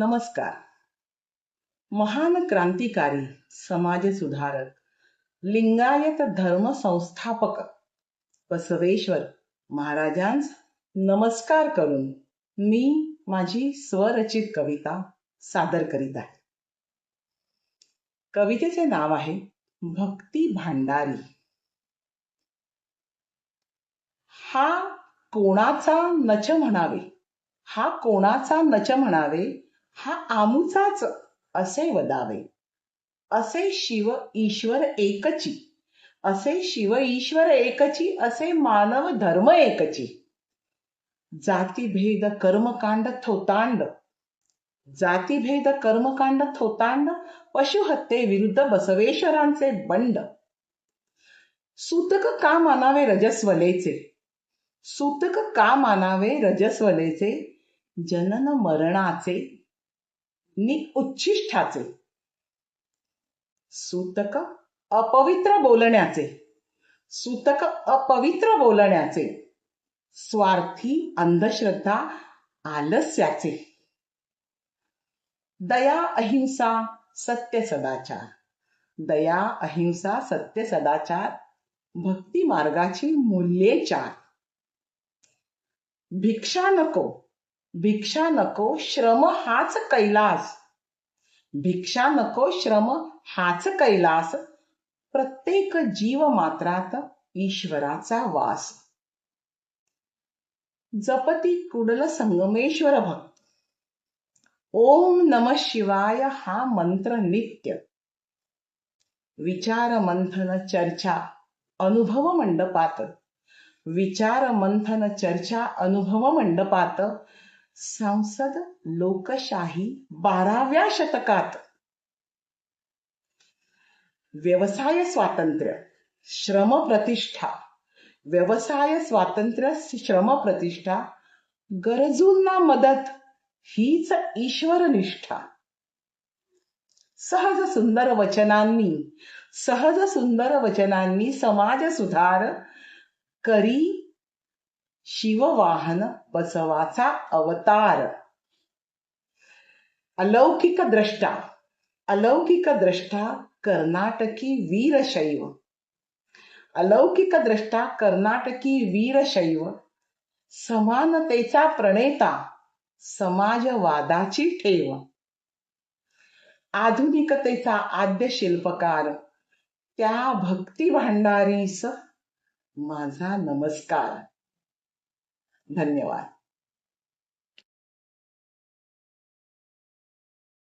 नमस्कार. महान क्रांतिकारी, समाज सुधारक, लिंगायत धर्म संस्थापक बसवेश्वर महाराजांस नमस्कार करून मी माझी स्वरचित कविता सादर करीत आहे. कवितेचे नाव आहे भक्ती भांडारी. हा कोणाचा नच म्हणावे, हा कोणाचा नच म्हणावे, हा आमुचाच असे वदावे. असे शिव ईश्वर एकची, असे शिव ईश्वर एकची, असे मानव धर्म एकची. जातीभेद कर्मकांड थोतांड, जातीभेद कर्मकांड थोतांड, पशुहत्ये विरुद्ध बसवेश्वरांचे बंड. सूतक का मानावे रजस्वलेचे, सूतक का मानावे रजस्वलेचे, जनन मरणाचे नि उच्छिष्टाचे. सूतक अपवित्र बोलण्याचे, सूतक अपवित्र बोलण्याचे, स्वार्थी अंधश्रद्धा आलस्याचे. दया अहिंसा सत्य सदाचार, दया अहिंसा सत्य सदाचार, भक्ती मार्गाची मूल्ये चार. भिक्षा नको, भिक्षा नको, श्रम हाच कैलास, भिक्षा नको, श्रम हाच कैलास. प्रत्येक जीव मात्रात ईश्वराचा वास. जपती कुडल संगमेश्वर भक्त, ओम नमः शिवाय हा मंत्र नित्य. विचार मंथन चर्चा अनुभव मंडपात, विचार मंथन चर्चा अनुभव मंडपात. संसद लोकशाही 12व्या शतकात. व्यवसाय स्वातंत्र्य श्रम प्रतिष्ठा, व्यवसाय स्वातंत्र्य श्रम प्रतिष्ठा, गरजूंना मदत हीच ईश्वर निष्ठा. सहज सुंदर वचनांनी, सहज सुंदर वचनांनी समाज सुधार करी शिववाहन बसवाचा अवतार. अलौकिक द्रष्टा, अलौकिक द्रष्टा कर्नाटकी वीरशैव, अलौकिक द्रष्टा कर्नाटकी वीरशैव. समानतेचा प्रणेता समाजवादाची ठेव, आधुनिकतेचा आद्य शिल्पकार त्या भक्ती भांडारीस माझा नमस्कार. धन्यवाद.